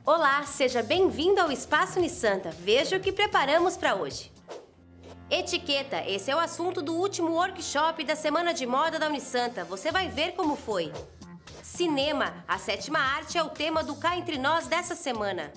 Olá, seja bem-vindo ao Espaço Unisanta. Veja o que preparamos para hoje. Etiqueta, esse é o assunto do último workshop da Semana de Moda da Unisanta. Você vai ver como foi. Cinema, a sétima arte é o tema do Cá Entre Nós dessa semana.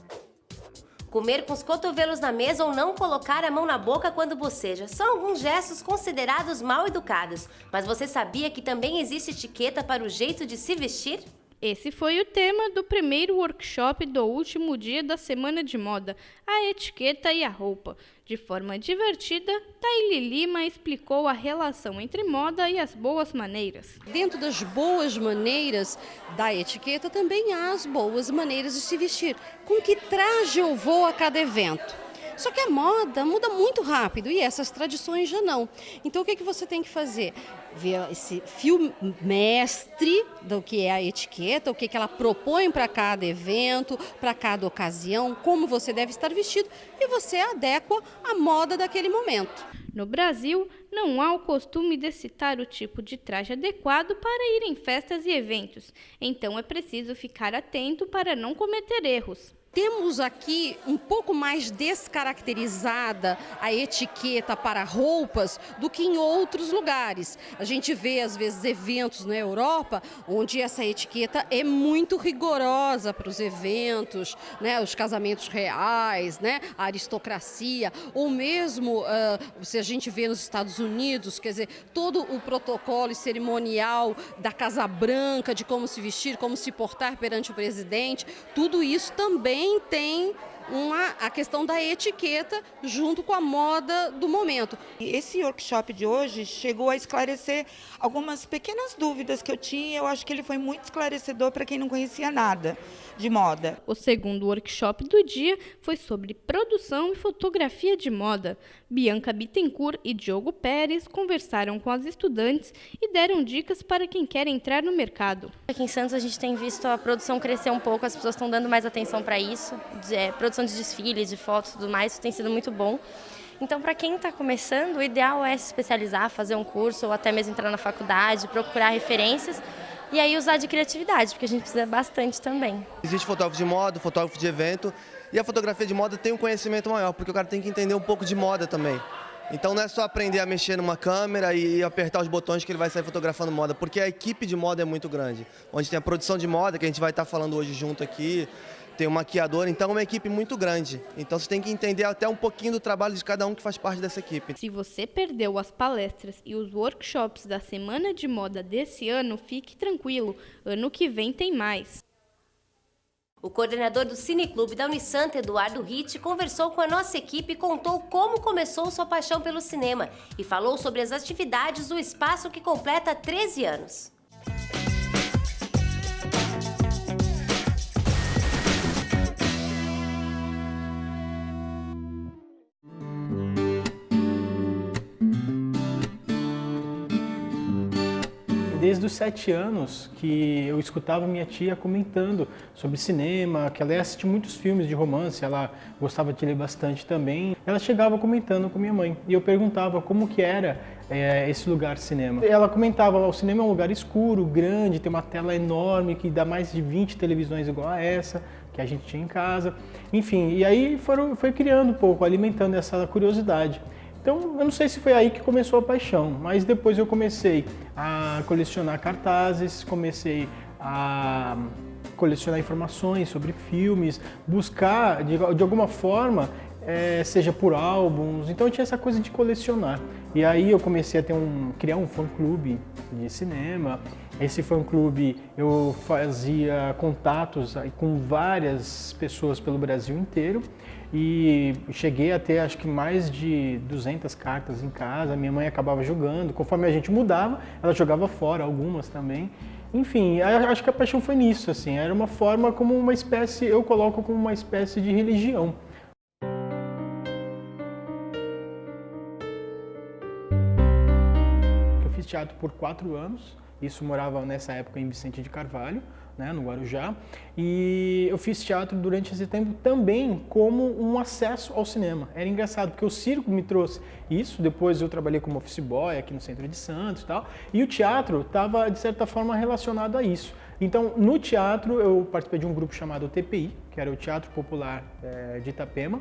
Comer com os cotovelos na mesa ou não colocar a mão na boca quando boceja são alguns gestos considerados mal educados. Mas você sabia que também existe etiqueta para o jeito de se vestir? Esse foi o tema do primeiro workshop do último dia da Semana de Moda, a etiqueta e a roupa. De forma divertida, Taíli Lima explicou a relação entre moda e as boas maneiras. Dentro das boas maneiras da etiqueta também há as boas maneiras de se vestir. Com que traje eu vou a cada evento? Só que a moda muda muito rápido e essas tradições já não. Então o que você tem que fazer? Ver esse fio mestre do que é a etiqueta, o que ela propõe para cada evento, para cada ocasião, como você deve estar vestido e você adequa à moda daquele momento. No Brasil, não há o costume de citar o tipo de traje adequado para ir em festas e eventos. Então é preciso ficar atento para não cometer erros. Temos aqui um pouco mais descaracterizada a etiqueta para roupas do que em outros lugares. A gente vê, às vezes, eventos na Europa onde essa etiqueta é muito rigorosa para os eventos, né? Os casamentos reais, né? A aristocracia, ou mesmo, se a gente vê nos Estados Unidos, quer dizer, todo o protocolo e cerimonial da Casa Branca, de como se vestir, como se portar perante o presidente, tudo isso também tem a questão da etiqueta junto com a moda do momento. Esse workshop de hoje chegou a esclarecer algumas pequenas dúvidas que eu tinha. Eu acho que ele foi muito esclarecedor para quem não conhecia nada de moda. O segundo workshop do dia foi sobre produção e fotografia de moda. Bianca Bittencourt e Diogo Pérez conversaram com as estudantes e deram dicas para quem quer entrar no mercado. Aqui em Santos a gente tem visto a produção crescer um pouco, as pessoas estão dando mais atenção para isso. Produção de desfiles, de fotos e tudo mais, isso tem sido muito bom. Então, para quem está começando, o ideal é se especializar, fazer um curso ou até mesmo entrar na faculdade, procurar referências e aí usar de criatividade, porque a gente precisa bastante também. Existe fotógrafo de moda, fotógrafo de evento, e a fotografia de moda tem um conhecimento maior, porque o cara tem que entender um pouco de moda também. Então não é só aprender a mexer numa câmera e apertar os botões que ele vai sair fotografando moda, porque a equipe de moda é muito grande. Onde tem a produção de moda, que a gente vai estar falando hoje junto aqui, tem um maquiador, então é uma equipe muito grande. Então você tem que entender até um pouquinho do trabalho de cada um que faz parte dessa equipe. Se você perdeu as palestras e os workshops da Semana de Moda desse ano, fique tranquilo, ano que vem tem mais. O coordenador do Cineclube da Unisanta, Eduardo Ritt, conversou com a nossa equipe e contou como começou sua paixão pelo cinema e falou sobre as atividades do espaço que completa 13 anos. Desde os 7 anos que eu escutava minha tia comentando sobre cinema, que ela ia assistir muitos filmes de romance, ela gostava de ler bastante também. Ela chegava comentando com minha mãe e eu perguntava como que era esse lugar cinema. Ela comentava, o cinema é um lugar escuro, grande, tem uma tela enorme que dá mais de 20 televisões igual a essa que a gente tinha em casa. Enfim, e aí foi criando um pouco, alimentando essa curiosidade. Então, eu não sei se foi aí que começou a paixão, mas depois eu comecei a colecionar cartazes, comecei a colecionar informações sobre filmes, buscar de alguma forma, seja por álbuns, então eu tinha essa coisa de colecionar. E aí eu comecei a criar um fã-clube de cinema. Esse fã-clube eu fazia contatos com várias pessoas pelo Brasil inteiro e cheguei a ter acho que mais de 200 cartas em casa. Minha mãe acabava jogando, conforme a gente mudava, ela jogava fora algumas também. Enfim, acho que a paixão foi nisso, assim, era uma forma como uma espécie, eu coloco como uma espécie de religião. teatro por 4 anos, isso morava nessa época em Vicente de Carvalho, né, no Guarujá, e eu fiz teatro durante esse tempo também como um acesso ao cinema. Era engraçado, porque o circo me trouxe isso, depois eu trabalhei como office boy aqui no centro de Santos e tal, e o teatro estava, de certa forma, relacionado a isso. Então, no teatro, eu participei de um grupo chamado TPI, que era o Teatro Popular de Itapema,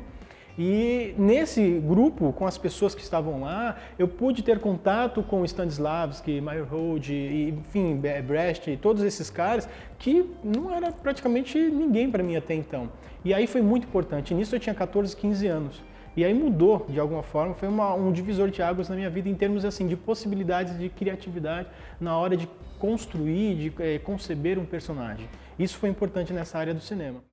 e nesse grupo, com as pessoas que estavam lá, eu pude ter contato com Stanislavski, Meyerhold, enfim, Brecht, todos esses caras, que não era praticamente ninguém para mim até então. E aí foi muito importante. Nisso eu tinha 14, 15 anos. E aí mudou, de alguma forma, foi um divisor de águas na minha vida em termos assim, de possibilidades de criatividade na hora de construir, de conceber um personagem. Isso foi importante nessa área do cinema.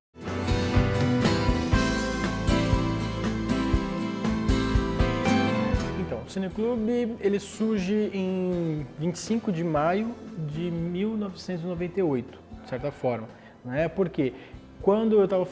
O Cineclube, ele surge em 25 de maio de 1998, de certa forma, né? Porque quando eu estava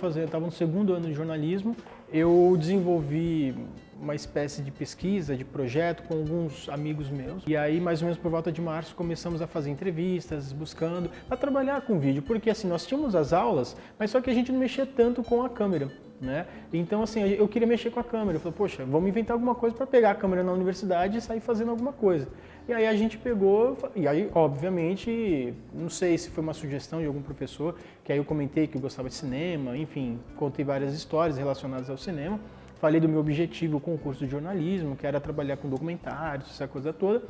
no segundo ano de jornalismo, eu desenvolvi uma espécie de pesquisa, de projeto com alguns amigos meus. E aí, mais ou menos por volta de março, começamos a fazer entrevistas, buscando para trabalhar com vídeo, porque assim, nós tínhamos as aulas, mas só que a gente não mexia tanto com a câmera. Né? Então, assim, eu queria mexer com a câmera. Eu falei, poxa, vamos inventar alguma coisa para pegar a câmera na universidade e sair fazendo alguma coisa. E aí a gente pegou, e aí, obviamente, não sei se foi uma sugestão de algum professor, que aí eu comentei que eu gostava de cinema, enfim, contei várias histórias relacionadas ao cinema. Falei do meu objetivo com o curso de jornalismo, que era trabalhar com documentários, essa coisa toda.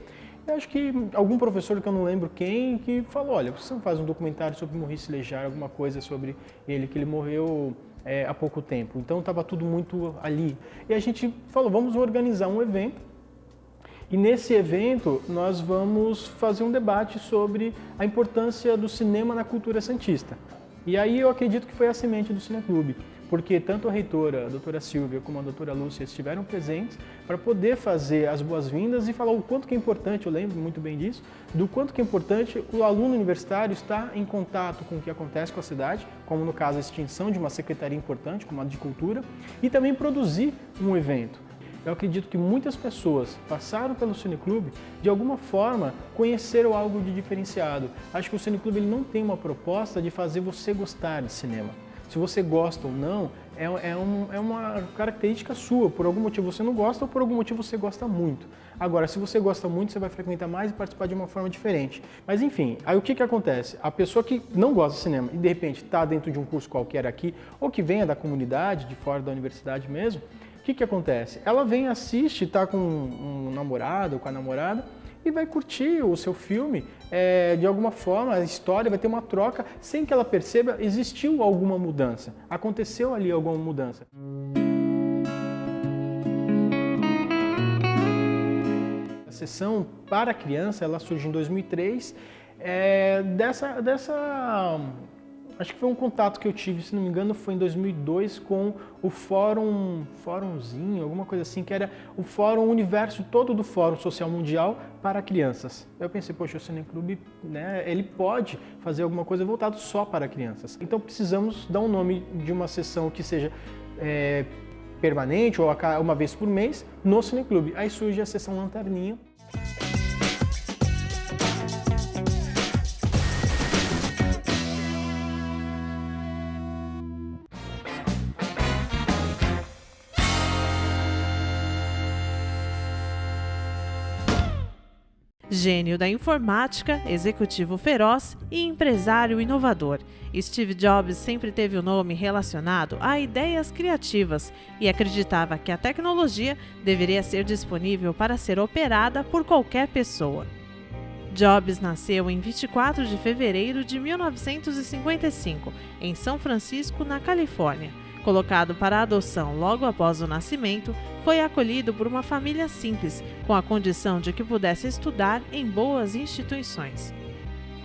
E acho que algum professor, que eu não lembro quem, que falou, olha, você não faz um documentário sobre Maurice Léjart, alguma coisa sobre ele, que ele morreu há pouco tempo. Então estava tudo muito ali. E a gente falou, vamos organizar um evento. E nesse evento nós vamos fazer um debate sobre a importância do cinema na cultura santista. E aí eu acredito que foi a semente do Cineclube, porque tanto a reitora, a doutora Silvia, como a doutora Lúcia estiveram presentes para poder fazer as boas-vindas e falar o quanto que é importante, eu lembro muito bem disso, do quanto que é importante o aluno universitário estar em contato com o que acontece com a cidade, como no caso a extinção de uma secretaria importante, como a de cultura, e também produzir um evento. Eu acredito que muitas pessoas passaram pelo Cineclube, de alguma forma conheceram algo de diferenciado. Acho que o Cineclube ele não tem uma proposta de fazer você gostar de cinema. Se você gosta ou não, é uma característica sua. Por algum motivo você não gosta ou por algum motivo você gosta muito. Agora, se você gosta muito, você vai frequentar mais e participar de uma forma diferente. Mas enfim, aí o que acontece? A pessoa que não gosta de cinema e de repente está dentro de um curso qualquer aqui, ou que venha da comunidade, de fora da universidade mesmo, o que acontece? Ela vem, assiste, está com um namorado ou com a namorada, e vai curtir o seu filme, de alguma forma, a história vai ter uma troca, sem que ela perceba, existiu alguma mudança, aconteceu ali alguma mudança. A sessão para criança, ela surge em 2003, acho que foi um contato que eu tive, se não me engano, foi em 2002 com o Fórumzinho, alguma coisa assim, que era o fórum, o universo todo do Fórum Social Mundial para crianças. Eu pensei, poxa, o Cineclube, né, ele pode fazer alguma coisa voltada só para crianças. Então precisamos dar um nome de uma sessão que seja permanente ou uma vez por mês no Cineclube. Aí surge a sessão Lanterninha. Gênio da informática, executivo feroz e empresário inovador, Steve Jobs sempre teve o nome relacionado a ideias criativas e acreditava que a tecnologia deveria ser disponível para ser operada por qualquer pessoa. Jobs nasceu em 24 de fevereiro de 1955, em São Francisco, na Califórnia. Colocado para adoção logo após o nascimento, foi acolhido por uma família simples, com a condição de que pudesse estudar em boas instituições.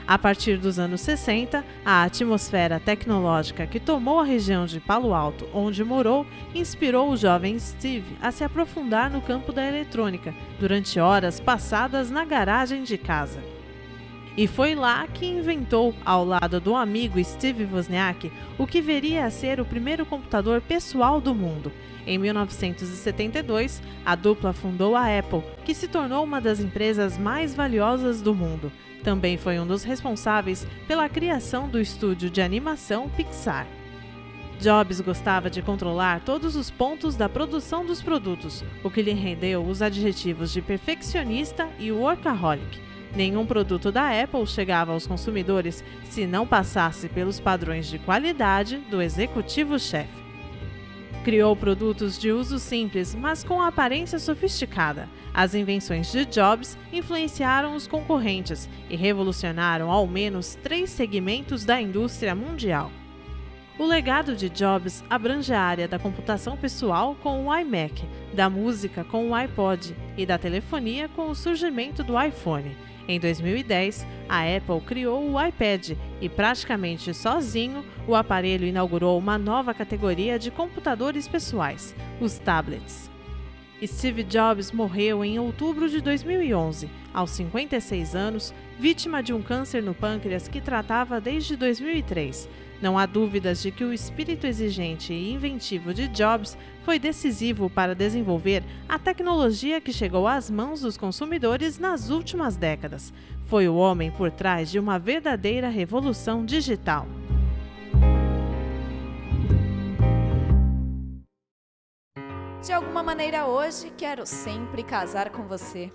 A partir dos anos 60, a atmosfera tecnológica que tomou a região de Palo Alto, onde morou, inspirou o jovem Steve a se aprofundar no campo da eletrônica, durante horas passadas na garagem de casa. E foi lá que inventou, ao lado do amigo Steve Wozniak, o que viria a ser o primeiro computador pessoal do mundo. Em 1972, a dupla fundou a Apple, que se tornou uma das empresas mais valiosas do mundo. Também foi um dos responsáveis pela criação do estúdio de animação Pixar. Jobs gostava de controlar todos os pontos da produção dos produtos, o que lhe rendeu os adjetivos de perfeccionista e workaholic. Nenhum produto da Apple chegava aos consumidores se não passasse pelos padrões de qualidade do executivo-chefe. Criou produtos de uso simples, mas com aparência sofisticada. As invenções de Jobs influenciaram os concorrentes e revolucionaram ao menos 3 segmentos da indústria mundial. O legado de Jobs abrange a área da computação pessoal com o iMac, da música com o iPod e da telefonia com o surgimento do iPhone. Em 2010, a Apple criou o iPad e, praticamente sozinho, o aparelho inaugurou uma nova categoria de computadores pessoais, os tablets. Steve Jobs morreu em outubro de 2011, aos 56 anos, vítima de um câncer no pâncreas que tratava desde 2003. Não há dúvidas de que o espírito exigente e inventivo de Jobs foi decisivo para desenvolver a tecnologia que chegou às mãos dos consumidores nas últimas décadas. Foi o homem por trás de uma verdadeira revolução digital. De alguma maneira hoje, quero sempre casar com você.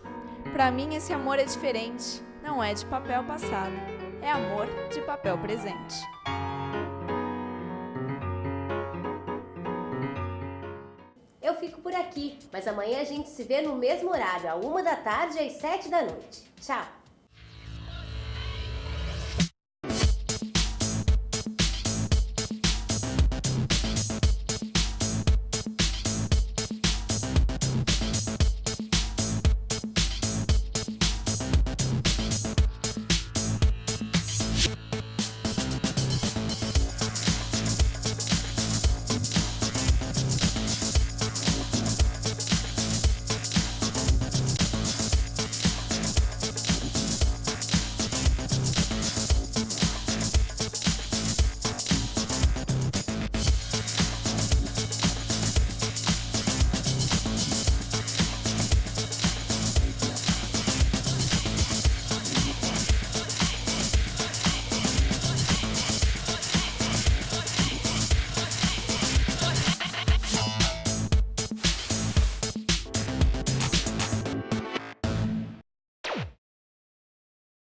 Pra mim esse amor é diferente, não é de papel passado, é amor de papel presente. Eu fico por aqui, mas amanhã a gente se vê no mesmo horário, à 1 da tarde e às 7 da noite. Tchau!